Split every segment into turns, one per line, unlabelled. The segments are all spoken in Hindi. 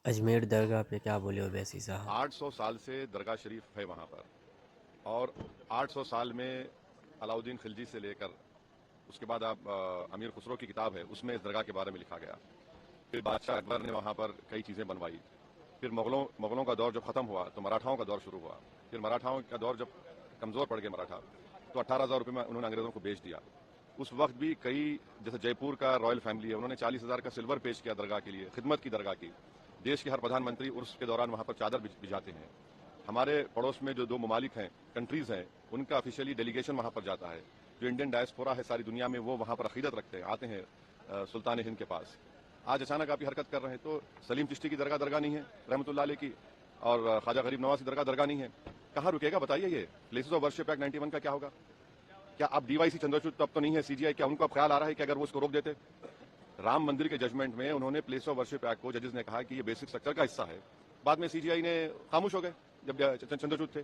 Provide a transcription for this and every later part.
अजमेर दरगाह पे क्या बोले ओवैसी साहब?
800 साल से दरगाह शरीफ है वहाँ पर, और 800 साल में अलाउद्दीन खिलजी से लेकर उसके बाद आप अमीर खुसरो की किताब है, उसमें इस दरगाह के बारे में लिखा गया। फिर बादशाह अकबर ने वहाँ पर कई चीज़ें बनवाई। फिर मुगलों का दौर जब खत्म हुआ तो मराठाओं का दौर शुरू हुआ। फिर मराठाओं का दौर जब कमज़ोर पड़ गए मराठा, तो 18,000 रुपये में उन्होंने अंग्रेज़ों को बेच दिया। उस वक्त भी कई, जैसे जयपुर का रॉयल फैमिली है, उन्होंने 40,000 का सिल्वर पेश किया दरगाह के लिए, खिदमत की दरगाह की। देश के हर प्रधानमंत्री उर्स के दौरान वहाँ पर चादर बिछाते हैं। हमारे पड़ोस में जो 2 ममालिक हैं, कंट्रीज़ हैं, उनका ऑफिशियली डेलीगेशन वहाँ पर जाता है। जो इंडियन डायस्पोरा है सारी दुनिया में, वो वहाँ पर अकीदत रखते हैं, आते हैं सुल्तान हिंद के पास। आज अचानक आप ये हरकत कर रहे हैं, तो सलीम चिश्ती की दरगाह नहीं है रहमतुल्लाह अलैह की, और ख्वाजा गरीब नवाज की दरगाह नहीं है। कहाँ रुकेगा बताइए? ये प्लेसेस ऑफ वर्शिप एक्ट 91 का क्या होगा? क्या अब डीवाईसी चंद्रचूड़ तब तो नहीं है सीजीआई, क्या उनको अब ख्याल आ रहा है कि अगर वो इसको रोक देते? राम मंदिर के जजमेंट में उन्होंने प्लेस ऑफ वर्शिप एक्ट को, जजेस ने कहा कि ये बेसिक स्ट्रक्चर का हिस्सा है। बाद में सीजीआई ने खामोश हो गए जब चंद्रचूड़ थे।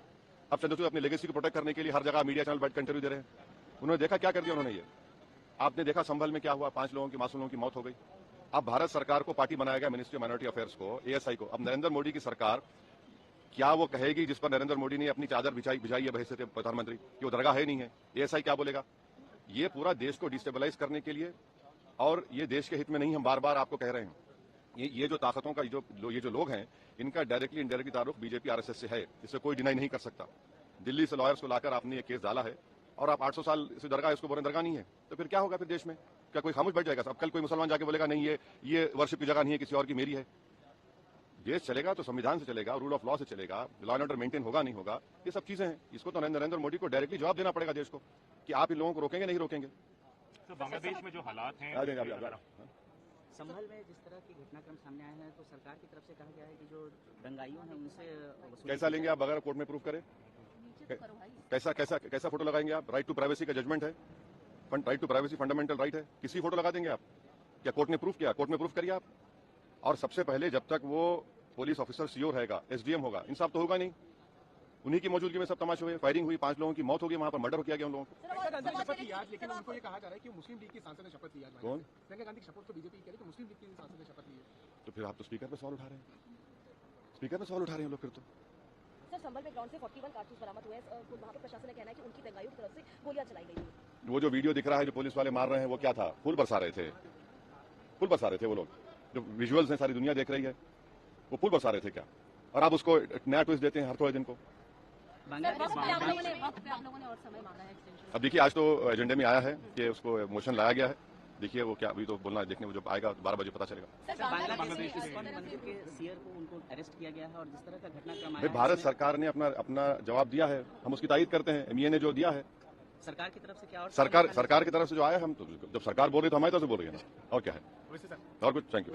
अब चंद्रचूड़ अपनी लेगेसी को प्रोटेक्ट करने के लिए हर जगह मीडिया चैनल बैठ इंटरव्यू दे रहे हैं। उन्होंने देखा क्या कर दिया उन्होंने। ये आपने देखा संभल में क्या हुआ, 5 लोगों की, मासूम लोगों की मौत हो गई। अब भारत सरकार को पार्टी बनाया गया, मिनिस्ट्री ऑफ माइनॉरिटी अफेयर्स को, एएसआई को। अब नरेंद्र मोदी की सरकार क्या वो कहेगी जिस पर नरेंद्र मोदी ने अपनी चादर बिछाई है बहैसियत प्रधानमंत्री, कि वो दरगाह है नहीं है? एएसआई क्या बोलेगा? ये पूरा देश को डिस्टेबलाइज करने के लिए, और ये देश के हित में नहीं, हम बार बार आपको कह रहे हैं। ये जो ताकतों का ये जो लोग हैं, इनका डायरेक्टली इनडायरेक्टली ताल्लुक बीजेपी आरएसएस से है, इसे कोई डिनाई नहीं कर सकता। दिल्ली से लॉयर्स को लाकर आपने ये केस डाला है, और आप 800 साल से दरगाह, इसको बोले दरगाह नहीं है, तो फिर क्या होगा? फिर देश में क्या कोई खामोश बैठ जाएगा? अब कल कोई मुसलमान जाके बोलेगा नहीं, ये वर्शिप की जगह नहीं है, किसी और की, मेरी है। देश चलेगा तो संविधान से चलेगा, रूल ऑफ लॉ से चलेगा, लॉ एंड ऑर्डर मेंटेन होगा नहीं होगा, ये सब चीजें हैं। इसको तो नरेंद्र मोदी को डायरेक्टली जवाब देना पड़ेगा देश को, कि आप इन लोगों को रोकेंगे नहीं रोकेंगे।
तो बांग्लादेश में जो हालात हैं,
संभल में जिस तरह की घटनाक्रम सामने आए हैं, तो सरकार की तरफ से कहा गया है कि जो दंगाइयों हैं उनसे
कैसा लेंगे आप बगैर कोर्ट में प्रूफ करे? कैसा फोटो लगाएंगे आप? राइट टू प्राइवेसी का जजमेंट है, right to privacy fundamental right है। किसी फोटो लगा देंगे आप? क्या कोर्ट ने प्रूफ किया? कोर्ट में प्रूफ करिए आप। और सबसे पहले जब तक वो पुलिस ऑफिसर सीओ रहेगा, एसडीएम होगा, इंसाफ तो होगा नहीं। उन्हीं की मौजूदगी में सब तमाशे हुए, फायरिंग हुई, 5 लोगों की मौत हो गई, वहां पर मर्डर किया गया उन लोगों को।
गांधी की शपथ ली आज, लेकिन उनको ये कहा जा रहा है कि मुस्लिम लीग की सांसद ने शपथ ली आज।
कौन?
प्रियंका गांधी की शपथ तो बीजेपी कह रही है, तो मुस्लिम लीग की सांसद ने शपथ ली है।
तो फिर आप तो स्पीकर पे सवाल उठा रहे हैं, स्पीकर पे सवाल उठा रहे हैं लोग फिर तो।
सर, संभल में ग्राउंड से 41 कारतूस बरामद हुए हैं, तो वहां पर प्रशासन ने कहना है कि उनकी दंगाइयों की तरफ से गोलियां चलाई गई हैं।
वो जो वीडियो दिख रहा है जो पुलिस वाले मार रहे हैं, वो क्या था? फूल बरसा रहे थे, फूल बरसा रहे थे वो लोग। जो विजुअल्स हैं सारी दुनिया देख रही है, वो फूल बरसा रहे थे क्या? और आप उसको नया ट्विस्ट देते हैं हर थोड़े दिन को। अब देखिए, आज तो एजेंडे में आया है कि उसको मोशन लाया गया है। देखिए वो क्या, अभी तो बोलना है, देखने में जब आएगा 12 बजे पता चलेगा।
बांग्लादेश के इस्कॉन मंदिर के सीयर को उनको अरेस्ट किया गया है, और जिस तरह का घटनाक्रम आया,
भारत सरकार ने अपना जवाब दिया है, हम उसकी तारीफ करते हैं। एमईए ने जो दिया है,
सरकार की तरफ से क्या, और
सरकार की तरफ से जो आया, हम तो जब सरकार बोल रही है तो हमारी तरफ से बोल रही है ना, और क्या है, और कुछ। Thank you.